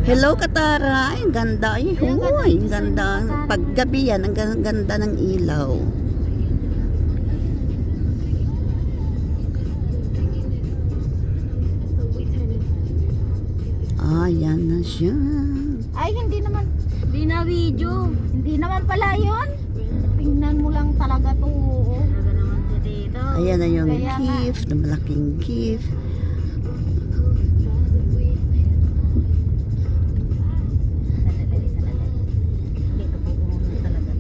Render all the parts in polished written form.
Hello, Katara. Ay, ang ganda. Ay, huy, ang ganda. Paggabi yan, ang ganda ng ilaw. Ah, yan na siya. Ay, hindi naman. Hindi na video. Hindi naman pala yun. Tingnan mo lang talaga to. Talaga naman to dito. Ayan na yung Kaya gift, na malaking gift. Dito po pumunta talaga.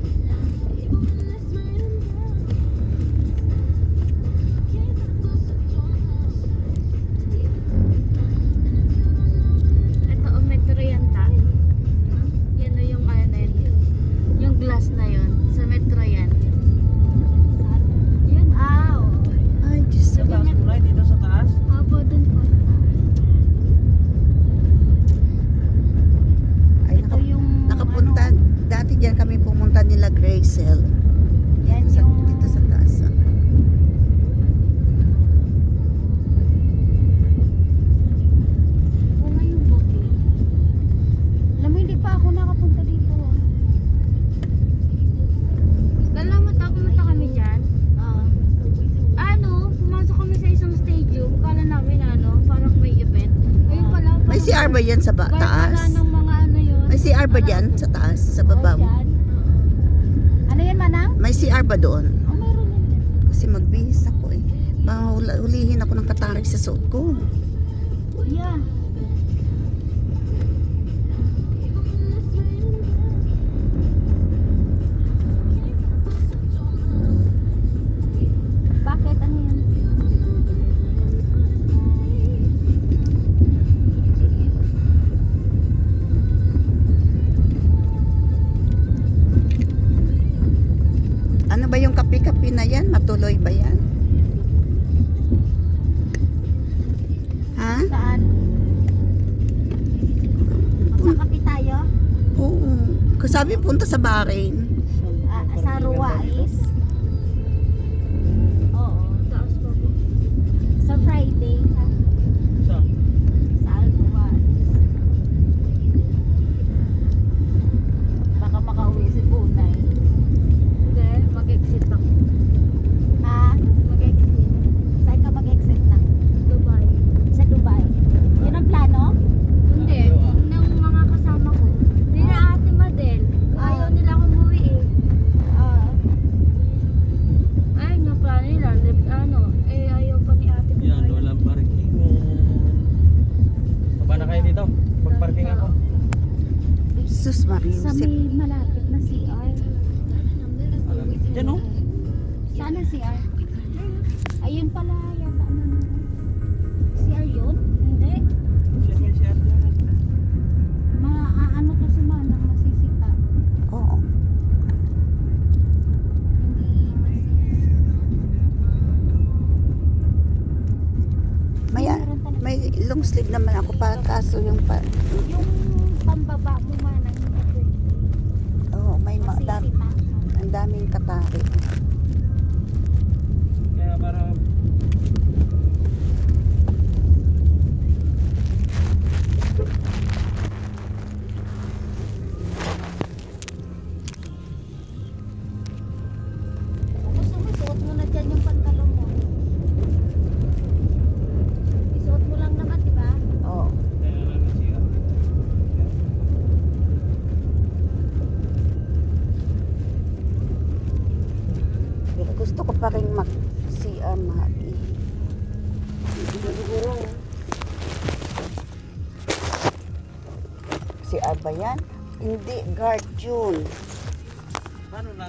Ito o metro yan ta. Yan o yung ano na yun. Yung glass na yun. Sa metro yan. Yun. Ay, Diyos Sa ko. taas po na, dito sa taas. Apo dun po. Ay, Ito yung nakapunta. Dati dyan kami pumunta nila Gracel. Yan Sa, yung dito sa taas. wala yung booking. Alam mo, hindi pa ako nakapunta dito. Pumunta kami dyan. Pumasok kami sa isang stadium. Kala namin parang may event. Ayun pala. May CR ba yan sa taas? Pala ng mga yun. May CR ba dyan sa taas? Sa baba mo? Dyan. Ano yan, Manang? May CR ba doon? Mayroon yan dyan. Kasi magbihis ako eh. Baka hulihin ako ng katarik sa suot ko. Yeah. Bakit? Ano yan? Ano ba yung kapi-kapi na yan? Matuloy ba yan? Ha? Saan? Magkakapi tayo? Oo. Kasabi punta sa Bahrain. Sa Ruwais? Oo. Taas pa po. Sa Friday. Sa Sa Ruwais. Baka makauwi si Bunay. Hindi, mag-exit ako. Ha? Mag-exit. Saan ka mag-exit na? Dubai. Sa Dubai? Yun ang plano? Hindi. Ng mga kasama ko. Hindi na Ate Madel. Ayaw nila akong umuwi eh. Ay, nga plano nila. Ayaw pa ni Ate yan, Madel. walang parking. Baba na kayo dito. Pag-parking ako. Sus Mario. Sa may malapit na CR. Diyan o. Saan ang CR? Ayun pala yata CR yun? Hindi. Siya may share dyan. Ano to si Manang masisita. Oo. Hindi May, may long sleeve naman ako para kaso yung yung pambaba mo Manang hindi pwede. oh, may Masisita. ang daming katari. Kaya parang Gusto mo, suot mo na dyan yung pantalon mo. Isuot mo lang naman, di ba? Oo. kaya lang na siya. Pero gusto ko pa rin mag-CR mati. CR ba yan? Hindi, guard yun. Paano na?